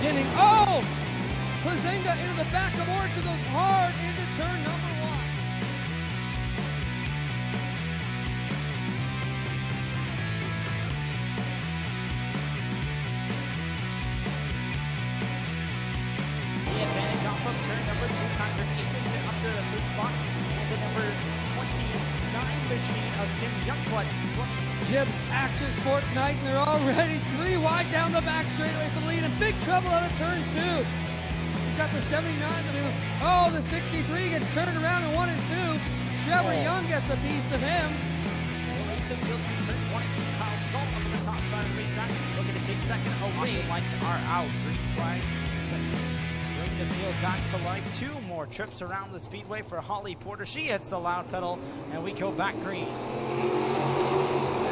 Dinning. Oh! Plazenga into the back of Orange, goes hard into turn number 1. The advantage off of turn number 2, Contra Abington up to the 3rd spot, and the number 29 machine of Tim Youngblood. Jibs Action Sports Night, and they're already 3 wide down the back straightaway for the lead, and big trouble out of turn 2. You've got the 79, the 63 gets turned around in 1 and 2. Trevor Young gets a piece of him. The field through turns 1 and 2. Kyle Salt up on the top side of the racetrack, looking to take second away. Caution lights are out. Green flag set to bring the field back to life. 2 more trips around the speedway for Holly Porter. She hits the loud pedal, and we go back green.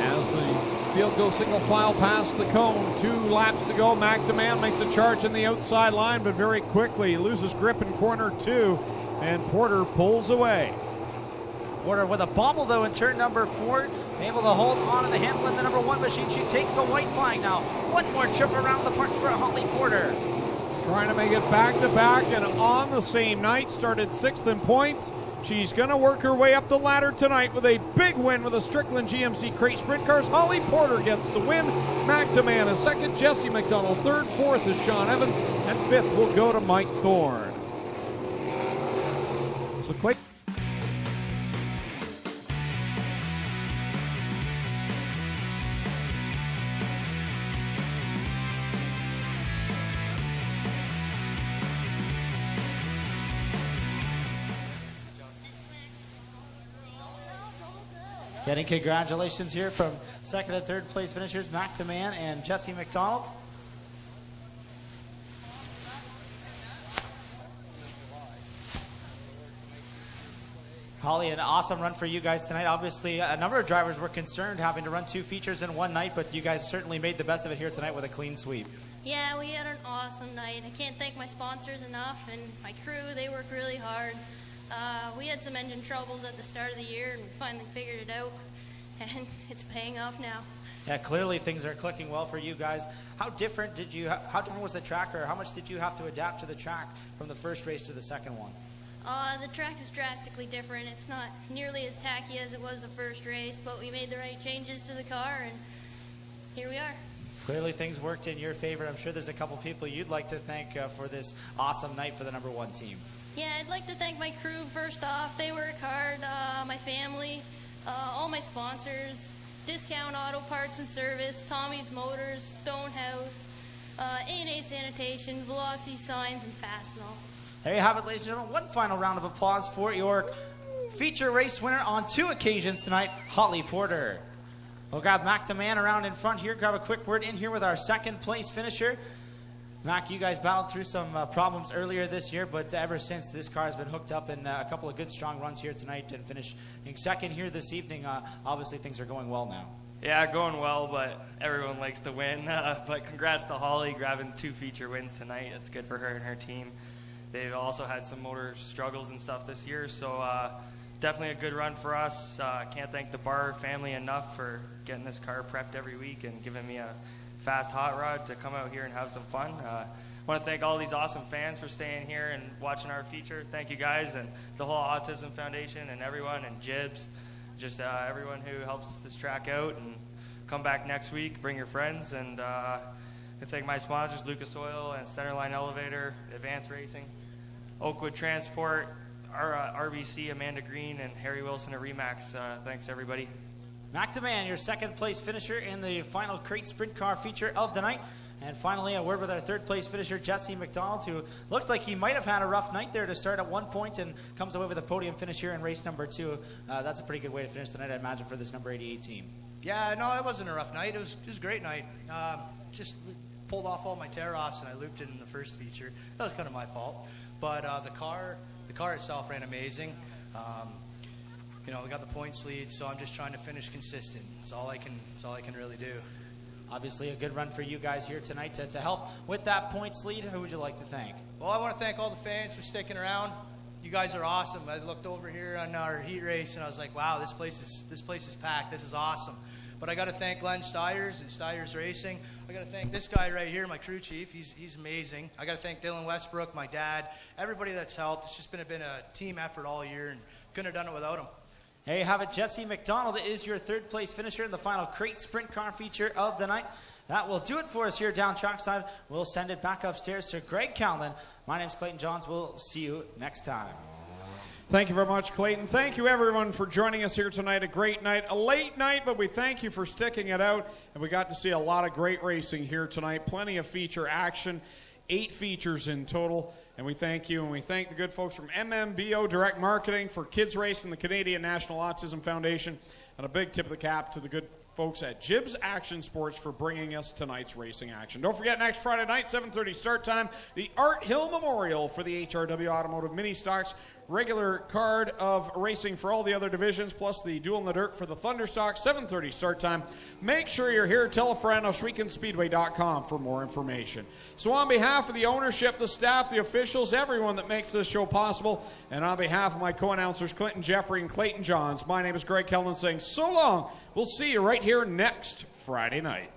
As the field goes single file past the cone, 2 laps to go. McDeman makes a charge in the outside line, but very quickly loses grip in corner 2, and Porter pulls away. Porter with a bobble though in turn number 4, able to hold on to the handle of the number 1 machine. She takes the white flag now. 1 more trip around the park for Holly Porter. Trying to make it back to back, and on the same night, started 6th in points. She's going to work her way up the ladder tonight with a big win with the Strickland GMC Crate Sprint Cars. Holly Porter gets the win. McDeman is 2nd, Jesse McDonald 3rd, 4th is Sean Evans, and 5th will go to Mike Thorne. So Clay. Getting congratulations here from 2nd and 3rd place finishers McDeman and Jesse McDonald. Holly, an awesome run for you guys tonight. Obviously, a number of drivers were concerned having to run 2 features in one night, but you guys certainly made the best of it here tonight with a clean sweep. Yeah, we had an awesome night. I can't thank my sponsors enough, and my crew. They worked really hard. We had some engine troubles at the start of the year, and we finally figured it out, and it's paying off now. Yeah, clearly things are clicking well for you guys. How different was the track, or how much did you have to adapt to the track from the first race to the second one? The track is drastically different. It's not nearly as tacky as it was the first race, but we made the right changes to the car, and here we are. Clearly things worked in your favor. I'm sure there's a couple people you'd like to thank for this awesome night for the number 1 team. Yeah, I'd like to thank my crew first off. They work hard, my family, all my sponsors, Discount Auto Parts and Service, Tommy's Motors, Stonehouse, A&A Sanitation, Velocity Signs, and Fastenal. There you have it, ladies and gentlemen. One final round of applause for your feature race winner on 2 occasions tonight, Holly Porter. We'll grab McDeman around in front here, grab a quick word in here with our 2nd place finisher. Mac, you guys battled through some problems earlier this year, but ever since, this car has been hooked up in a couple of good, strong runs here tonight and finishing 2nd here this evening. Obviously, things are going well now. Yeah, going well, but everyone likes to win. But congrats to Holly grabbing 2 feature wins tonight. It's good for her and her team. They've also had some motor struggles and stuff this year, so definitely a good run for us. Can't thank the Barr family enough for getting this car prepped every week and giving me a fast hot rod to come out here and have some fun. I want to thank all these awesome fans for staying here and watching our feature. Thank you guys and the whole Autism Foundation and everyone and Jibs, just everyone who helps this track out. And come back next week, bring your friends. And I thank my sponsors, Lucas Oil and Centerline Elevator, Advanced Racing, Oakwood Transport, RBC, Amanda Green, and Harry Wilson at Remax. Thanks, everybody. McDeman, your 2nd place finisher in the final crate sprint car feature of the night. And finally, a word with our 3rd place finisher, Jesse McDonald, who looked like he might have had a rough night there to start at 1 point and comes away with a podium finish here in race number 2. That's a pretty good way to finish the night, I imagine, for this number 88 team. Yeah, no, it wasn't a rough night. It was a great night. Just pulled off all my tear-offs, and I looped it in the first feature. That was kind of my fault. But the car itself ran amazing. We got the points lead, so I'm just trying to finish consistent. It's all I can really do. Obviously, a good run for you guys here tonight to help with that points lead. Who would you like to thank? Well, I want to thank all the fans for sticking around. You guys are awesome. I looked over here on our heat race, and I was like, wow, this place is packed. This is awesome. But I got to thank Glenn Stiers and Stiers Racing. I got to thank this guy right here, my crew chief. He's amazing. I got to thank Dylan Westbrook, my dad, everybody that's helped. It's just been a team effort all year, and couldn't have done it without them. There you have it. Jesse McDonald is your third place finisher in the final crate sprint car feature of the night. That will do it for us here down trackside. We'll send it back upstairs to Greg Callan. My name's Clayton Johns. We'll see you next time. Thank you very much, Clayton. Thank you, everyone, for joining us here tonight. A great night, a late night, but we thank you for sticking it out. And we got to see a lot of great racing here tonight. Plenty of feature action, 8 features in total. And we thank you, and we thank the good folks from MMBO Direct Marketing for Kids Racing, the Canadian National Autism Foundation, and a big tip of the cap to the good folks at Jibs Action Sports for bringing us tonight's racing action. Don't forget, next Friday night, 7:30 start time, the Art Hill Memorial for the HRW Automotive Mini Stocks. Regular card of racing for all the other divisions, plus the Duel in the Dirt for the Thunder Stocks, 7:30 start time. Make sure you're here. Tell a friend, OhswekenSpeedway.com for more information. So on behalf of the ownership, the staff, the officials, everyone that makes this show possible, and on behalf of my co-announcers, Clinton Jeffrey and Clayton Johns, my name is Greg Kelman saying so long. We'll see you right here next Friday night.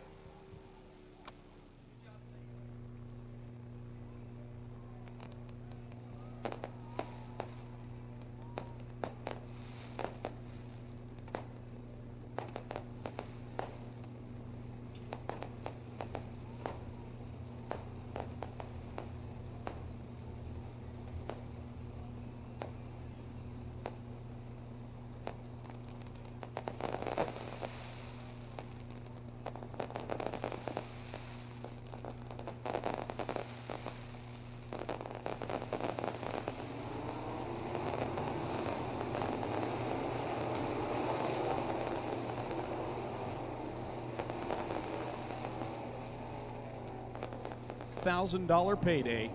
$1,000 payday.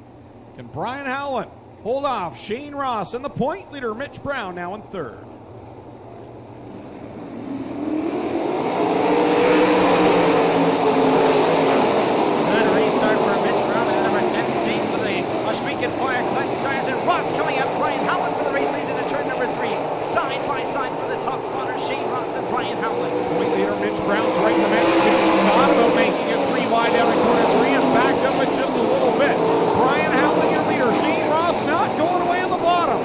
Can Brian Howland hold off Shane Ross and the point leader Mitch Brown now in third? Good restart for Mitch Brown and number 10, same for the Ohsweken Fire. Glenn Stiers and Ross coming up. Brian Howland for the race lead into turn number 3. Side by side for the top spotter, Shane Ross and Brian Howland. Point leader Mitch Brown's right in the mix. Thought about making it 3 wide down in corner 3 and backed up it just a little bit. Brian Howland, your leader. Shane Ross not going away on the bottom.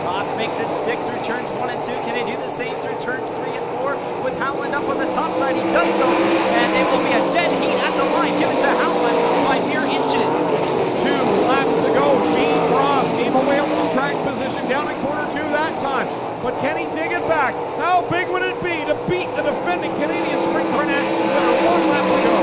Ross makes it stick through turns 1 and 2. Can he do the same through turns 3 and 4? With Howland up on the top side, he does so. And it will be a dead heat at the line given to Howland by mere inches. 2 laps to go. Shane Ross gave away a little track position down in corner 2 that time. But can he dig it back? How big would it be to beat the defending Canadian Sprint Car Nationals winner? 1 lap to go.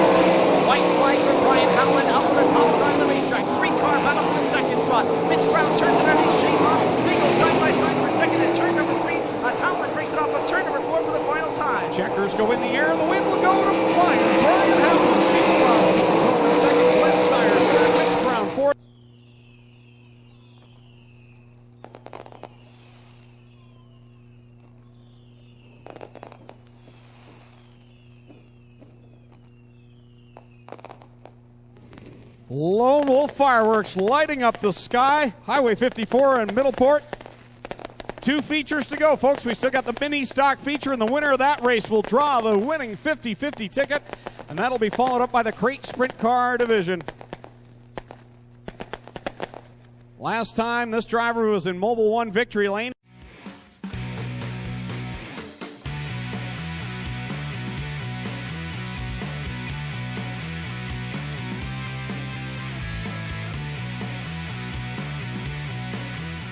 White flag for Brian Howland up on the top side of the racetrack. 3-car battle for the second spot. Mitch Brown turns it underneath Shane Ross. They go side by side for second at turn number 3 as Howland breaks it off of turn number 4 for the final time. Checkers go in the air and the wind will go to flying. Brian Howland, Shane Ross, in second, Glenn Stiers, third, Mitch Brown, fourth. Lone Wolf Fireworks lighting up the sky. Highway 54 in Middleport. 2 features to go, folks. We still got the mini stock feature, and the winner of that race will draw the winning 50-50 ticket, and that'll be followed up by the crate sprint car division. Last time this driver was in Mobile 1 victory lane.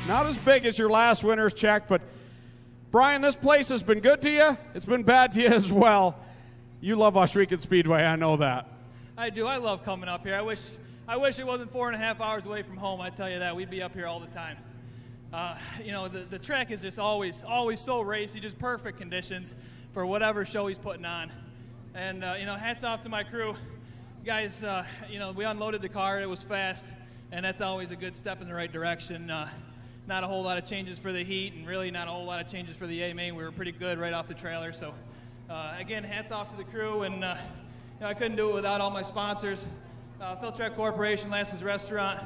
Not as big as your last winner's check, but Brian, this place has been good to you. It's been bad to you as well. You love Ohsweken Speedway, I know that. I do. I love coming up here. I wish it wasn't 4.5 hours away from home. I tell you that. We'd be up here all the time. The track is just always so racy, just perfect conditions for whatever show he's putting on. And, hats off to my crew. Guys, we unloaded the car. It was fast, and that's always a good step in the right direction. Not a whole lot of changes for the heat, and really not a whole lot of changes for the A main. We were pretty good right off the trailer. So, again, hats off to the crew. And I couldn't do it without all my sponsors. Filtrek Corporation, Lasky's Restaurant,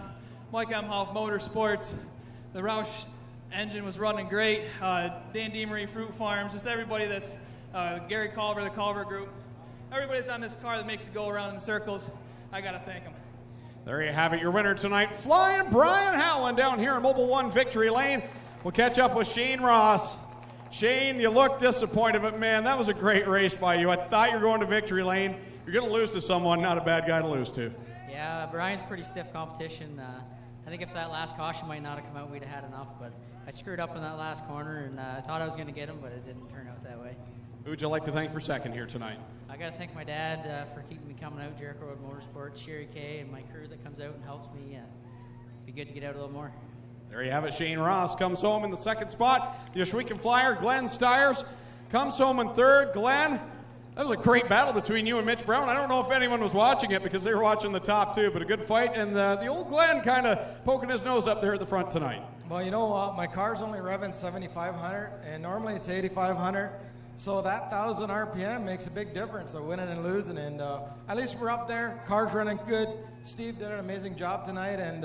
Mike Emhoff Motorsports. The Roush engine was running great. Dan DeMarie Fruit Farms. Just everybody that's Gary Culver, the Culver Group. Everybody's on this car that makes it go around in circles. I got to thank them. There you have it, your winner tonight, Flying Brian Howland down here in Mobile 1 Victory Lane. We'll catch up with Shane Ross. Shane, you look disappointed, but man, that was a great race by you. I thought you were going to Victory Lane. You're going to lose to someone, not a bad guy to lose to. Yeah, Brian's pretty stiff competition. I think if that last caution might not have come out, we'd have had enough, but I screwed up in that last corner, and I thought I was going to get him, but it didn't turn out that way. Who would you like to thank for second here tonight? I got to thank my dad for keeping me coming out, Jericho Road Motorsports, Sherry Kay, and my crew that comes out and helps me. Be good to get out a little more. There you have it. Shane Ross comes home in the second spot. The Ohsweken Flyer, Glenn Stiers, comes home in third. Glenn, that was a great battle between you and Mitch Brown. I don't know if anyone was watching it because they were watching the top two, but a good fight. And the old Glenn kind of poking his nose up there at the front tonight. Well, you know what? My car's only revving 7,500, and normally it's 8,500. So that 1,000 RPM makes a big difference of winning and losing. And at least we're up there. Car's running good. Steve did an amazing job tonight. And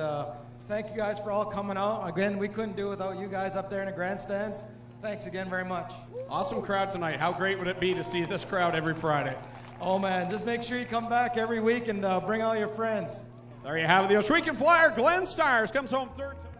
thank you guys for all coming out. Again, we couldn't do it without you guys up there in the grandstands. Thanks again very much. Awesome crowd tonight. How great would it be to see this crowd every Friday? Oh, man. Just make sure you come back every week and bring all your friends. There you have it. The Ohsweken Flyer, Glenn Stiers, comes home third tonight.